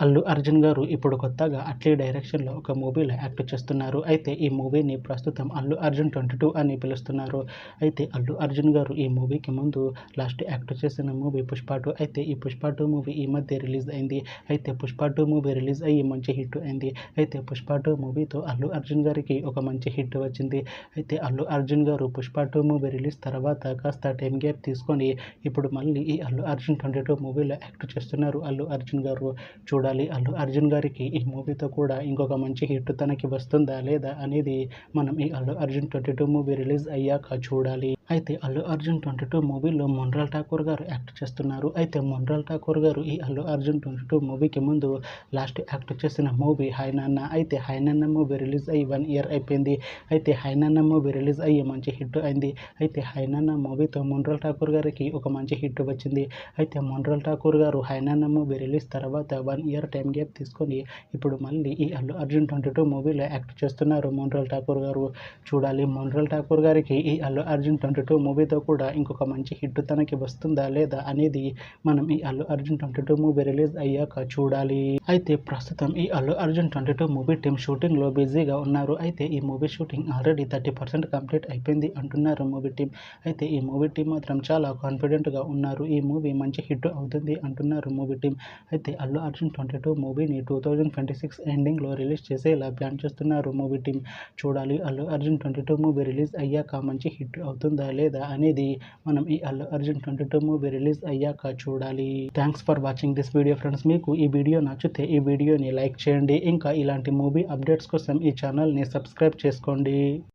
అల్లు అర్జున్ గారు ఇప్పుడు కొత్తగా అట్లీ డైరెక్షన్‌లో ఒక మూవీలో యాక్ట్ చేస్తున్నారు. అయితే ఈ మూవీని ప్రస్తుతం అల్లు అర్జున్ 22 అని పిలుస్తున్నారు. అయితే అల్లు అర్జున్ గారు ఈ మూవీకి ముందు లాస్ట్ యాక్ట్ చేసిన మూవీ 'పుష్ప 2'. అయితే ఈ 'పుష్ప 2' మూవీ ఈ మధ్య రిలీజ్ అయింది. అయితే 'పుష్ప 2' మూవీ రిలీజ్ అయ్యి మంచి హిట్ అయింది. అయితే 'పుష్ప 2' మూవీతో అల్లు అర్జున్ గారికి ఒక మంచి హిట్ వచ్చింది. అయితే అల్లు అర్జున్ గారు 'పుష్ప 2' మూవీ రిలీజ్ తర్వాత కాస్త టైమ్ గ్యాప్ తీసుకొని ఇప్పుడు మళ్ళీ ఈ అల్లు అర్జున్ 22 మూవీలో యాక్ట్ చేస్తున్నారు అల్లు అర్జున్ గారు. చూడాలి అల్లు అర్జున్ గారికి ఈ మూవీతో కూడా ఇంకొక మంచి హిట్ తనకి వస్తుందా లేదా అనేది మనం ఈ అల్లు అర్జున్ 22 మూవీ రిలీజ్ అయ్యాక చూడాలి. అయితే అల్లు అర్జున్ 22 మూవీలో మొన్రాల్ ఠాకూర్ గారు యాక్ట్ చేస్తున్నారు. అయితే మొన్రాల్ ఠాకూర్ గారు ఈ అల్లు అర్జున్ 22 మూవీకి ముందు లాస్ట్ యాక్ట్ చేసిన మూవీ 'హాయ్ నాన్న'. అయితే 'హాయ్ నాన్న' మూవీ రిలీజ్ అయ్యి 1 ఇయర్ అయిపోయింది. అయితే 'హాయ్ నాన్న' మూవీ రిలీజ్ అయ్యి మంచి హిట్ అయింది. అయితే 'హాయ్ నాన్న' మూవీతో మొన్రాల్ ఠాకూర్ గారికి ఒక మంచి హిట్ వచ్చింది. అయితే మొన్రాల్ ఠాకూర్ గారు 'హాయ్ నాన్న' మూవీ రిలీజ్ తర్వాత 1 ఇయర్ టైమ్ గ్యాప్ తీసుకొని ఇప్పుడు మళ్ళీ ఈ అల్లు అర్జున్ 22 మూవీలో యాక్ట్ చేస్తున్నారు మొన్రాల్ ఠాకూర్ గారు. చూడాలి మొన్రాల్ ఠాకూర్ గారికి ఈ అల్లు అర్జున్ 22 మూవీతో కూడా ఇంకొక మంచి హిట్ తనకి వస్తుందా లేదా అనేది మనం ఈ అల్లు అర్జున్ 22 మూవీ రిలీజ్ అయ్యాక చూడాలి. అయితే ప్రస్తుతం ఈ అల్లు అర్జున్ 22 మూవీ టీమ్ షూటింగ్లో బిజీగా ఉన్నారు. అయితే ఈ మూవీ షూటింగ్ ఆల్రెడీ 30% కంప్లీట్ అయిపోయింది అంటున్నారు మూవీ టీమ్. అయితే ఈ మూవీ టీమ్ మాత్రం చాలా కాన్ఫిడెంట్గా ఉన్నారు. ఈ మూవీ మంచి హిట్ అవుతుంది అంటున్నారు మూవీ టీమ్. అయితే అల్లు అర్జున్ 22 మూవీని 2026 ఎండింగ్లో రిలీజ్ చేసేలా ప్లాన్ చేస్తున్నారు మూవీ టీమ్. చూడాలి అల్లు అర్జున్ 22 మూవీ రిలీజ్ అయ్యాక మంచి హిట్ అవుతుందా లేదా అనేది మనం ఈ అల్లు అర్జున్ 22 మూవీ రిలీజ్ అయ్యాక చూడాలి. Thanks for watching this video friends. మీకు ఈ వీడియో నచ్చితే ఈ వీడియోని లైక్ చేయండి. ఇంకా ఇలాంటి మూవీ అప్డేట్స్ కోసం ఈ ఛానల్ని సబ్స్క్రైబ్ చేసుకోండి.